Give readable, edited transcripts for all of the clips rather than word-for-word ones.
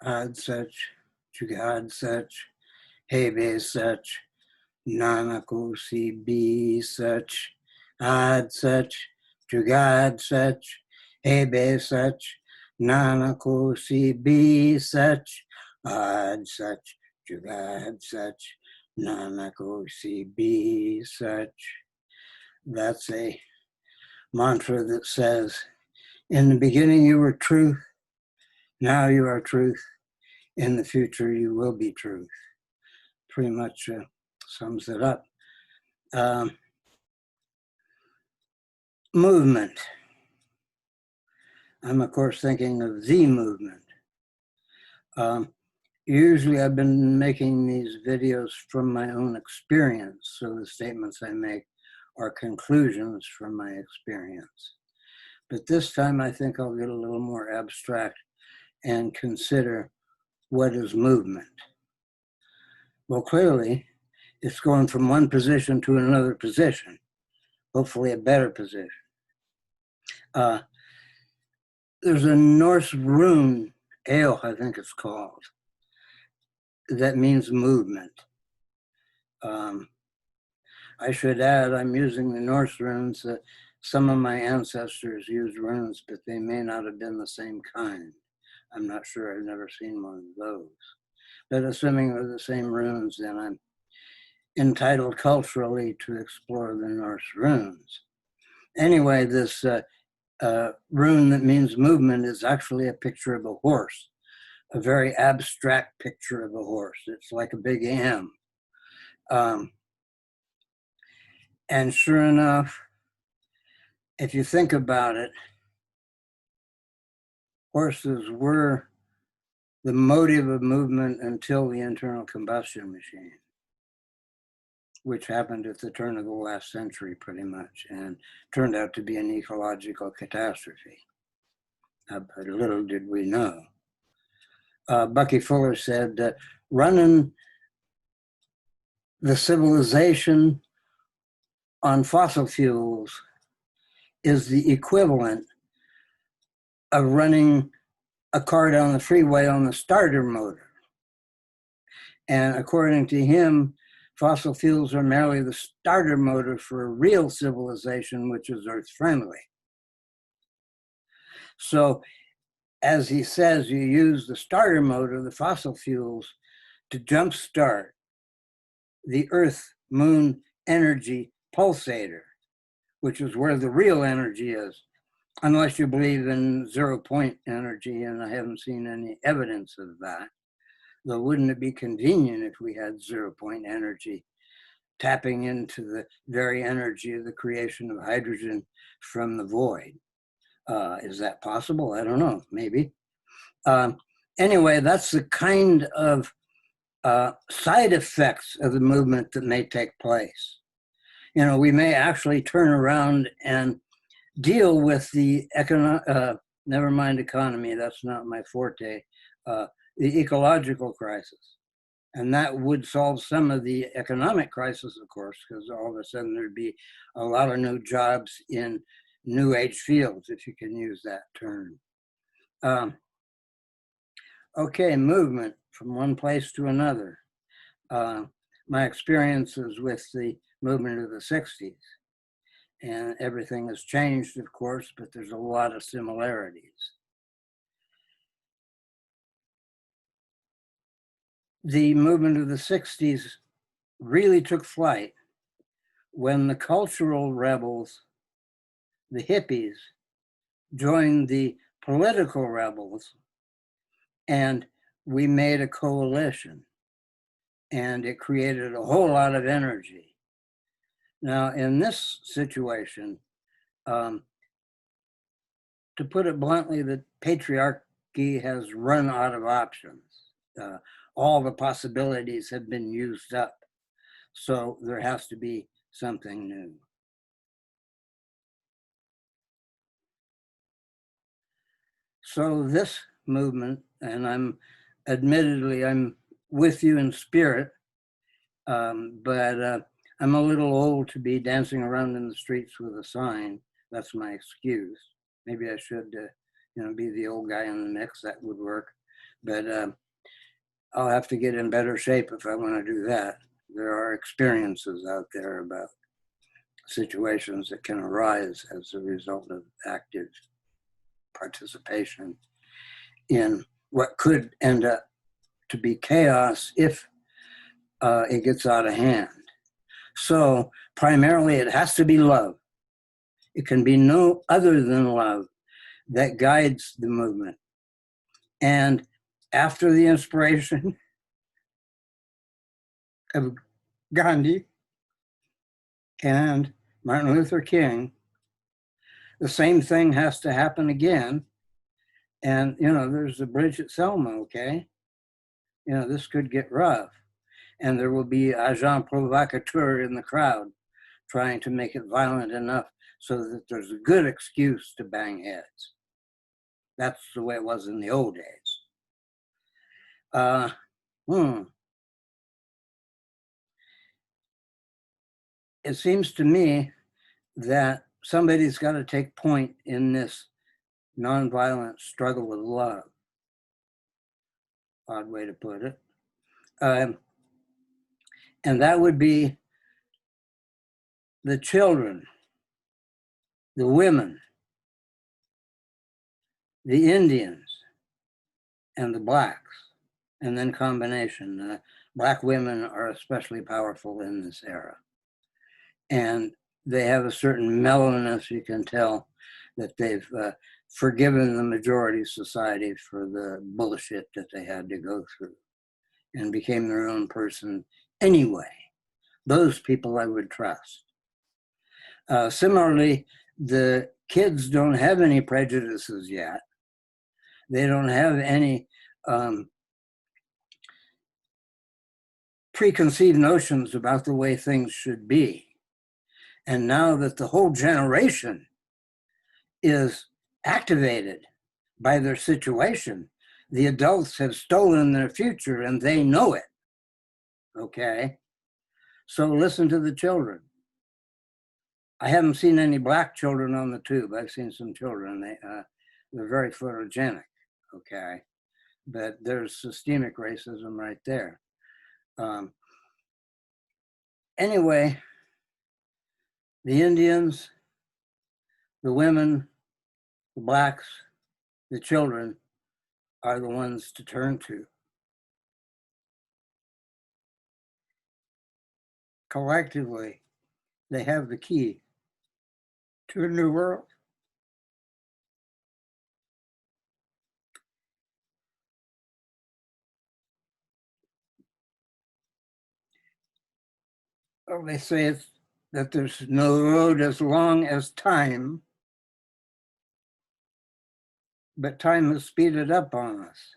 Ad Sach, Jugad Sach, Hebe Sach, Nanakosi Be Sach, Ad Sach, Jugad Sach, Hebe Sach, Nanakosi Be Sach, Ad Sach, Jugad Sach, Nanakosi Be Sach. That's a mantra that says, in the beginning you were truth, now you are truth, in the future you will be truth. Pretty much sums it up. Movement. I'm of course thinking of the movement. Usually I've been making these videos from my own experience, so the statements I make are conclusions from my experience. But this time I think I'll get a little more abstract and consider what is movement. Well, clearly it's going from one position to another position, hopefully a better position. There's a Norse rune, Ale, I think it's called, that means movement. I should add, I'm using the Norse runes. Some of my ancestors used runes, but they may not have been the same kind. I'm not sure, I've never seen one of those. But assuming they're the same runes, then I'm entitled culturally to explore the Norse runes. Anyway, this rune that means movement is actually a picture of a horse, a very abstract picture of a horse. It's like a big M. And sure enough, if you think about it, horses were the motive of movement until the internal combustion machine, which happened at the turn of the last century pretty much, and turned out to be an ecological catastrophe. But little did we know. Bucky Fuller said that running the civilization on fossil fuels is the equivalent of running a car down the freeway on the starter motor. And according to him, fossil fuels are merely the starter motor for a real civilization, which is earth-friendly. So, as he says, you use the starter motor, the fossil fuels, to jumpstart the Earth-Moon energy pulsator, which is where the real energy is, unless you believe in zero-point energy, and I haven't seen any evidence of that. Though wouldn't it be convenient if we had zero-point energy tapping into the very energy of the creation of hydrogen from the void? Is that possible? I don't know, maybe. Anyway, that's the kind of side effects of the movement that may take place. You know, we may actually turn around and deal with the never mind economy, that's not my forte, the ecological crisis. And that would solve some of the economic crisis, of course, because all of a sudden there'd be a lot of new jobs in new age fields, if you can use that term. Okay, movement from one place to another. My experiences with the movement of the 60s. And everything has changed, of course, but there's a lot of similarities. The movement of the 60s really took flight when the cultural rebels, the hippies, joined the political rebels, and we made a coalition, and it created a whole lot of energy. Now, in this situation, to put it bluntly, the patriarchy has run out of options. All the possibilities have been used up. So there has to be something new. So this movement, and admittedly, I'm with you in spirit, but I'm a little old to be dancing around in the streets with a sign. That's my excuse. Maybe I should, be the old guy in the mix. That would work. But I'll have to get in better shape if I want to do that. There are experiences out there about situations that can arise as a result of active participation in what could end up to be chaos if it gets out of hand. So primarily it has to be love. It can be no other than love that guides the movement. And after the inspiration of Gandhi and Martin Luther King, the same thing has to happen again. And, there's the bridge at Selma, okay? This could get rough. And there will be agent provocateur in the crowd trying to make it violent enough so that there's a good excuse to bang heads. That's the way it was in the old days. It seems to me that somebody's got to take point in this nonviolent struggle with love. Odd way to put it. And that would be the children, the women, the Indians, and the blacks, and then combination. Black women are especially powerful in this era. And they have a certain mellowness. You can tell that they've forgiven the majority society for the bullshit that they had to go through and became their own person anyway. Those people I would trust. Similarly, the kids don't have any prejudices yet. They don't have any preconceived notions about the way things should be. And now that the whole generation is activated by their situation, the adults have stolen their future and they know it. Okay? So listen to the children. I haven't seen any black children on the tube. I've seen some children. They're very photogenic, okay? But there's systemic racism right there. Anyway, the Indians, the women, the blacks, the children are the ones to turn to. Collectively, they have the key to a new world. Well, they say that there's no road as long as time, but time has speeded up on us.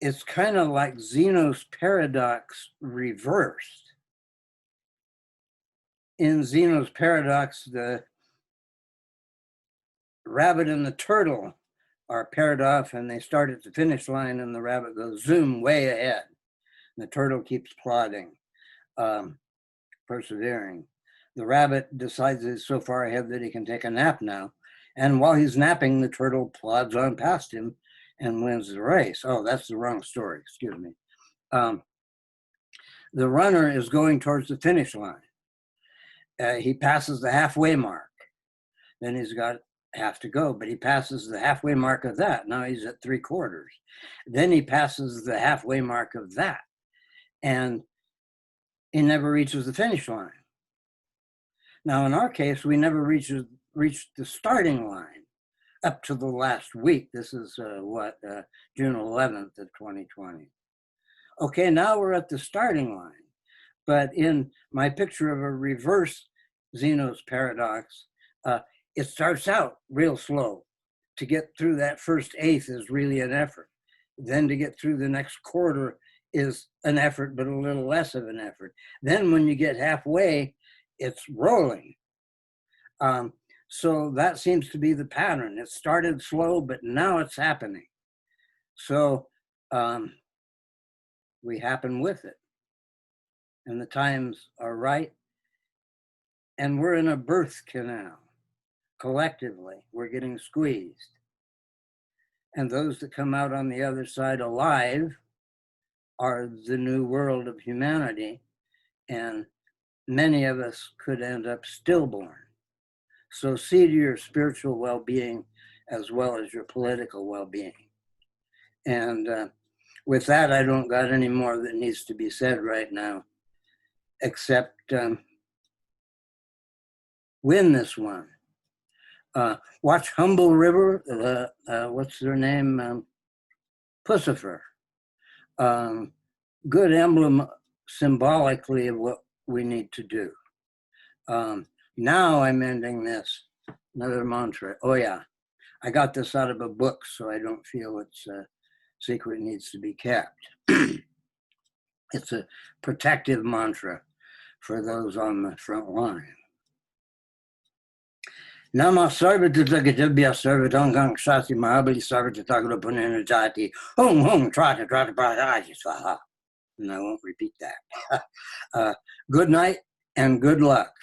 It's kind of like Zeno's paradox reversed. In Zeno's paradox, the rabbit and the turtle are paired off and they start at the finish line and the rabbit goes zoom way ahead. The turtle keeps plodding, persevering. The rabbit decides he's so far ahead that he can take a nap now. And while he's napping, the turtle plods on past him and wins the race. Oh, that's the wrong story, excuse me. The runner is going towards the finish line. He passes the halfway mark. Then he's got half to go, but he passes the halfway mark of that. Now he's at 3/4. Then he passes the halfway mark of that. And he never reaches the finish line. Now, in our case, we never reached the starting line up to the last week. This is June 11th of 2020. Okay, now we're at the starting line. But in my picture of a reverse Zeno's paradox, it starts out real slow. To get through that first eighth is really an effort. Then to get through the next quarter is an effort, but a little less of an effort. Then when you get halfway, it's rolling. So that seems to be the pattern. It started slow, but now it's happening. So we happen with it. And the times are right. And we're in a birth canal. Collectively, we're getting squeezed. And those that come out on the other side alive are the new world of humanity. And many of us could end up stillborn. So see to your spiritual well-being as well as your political well-being. And with that, I don't got any more that needs to be said right now, except win this one. Watch Humble River, what's their name? Pussifer. Good emblem symbolically of what we need to do. Now I'm ending this, another mantra. Oh yeah, I got this out of a book, so I don't feel it's a secret needs to be kept. It's a protective mantra for those on the front line. Nama sarvata jagatibhya sarvatangang shasi mahabali sarvata tagarapunena jati hum hum trata trata prataji swaha. And I won't repeat that. Good night and good luck.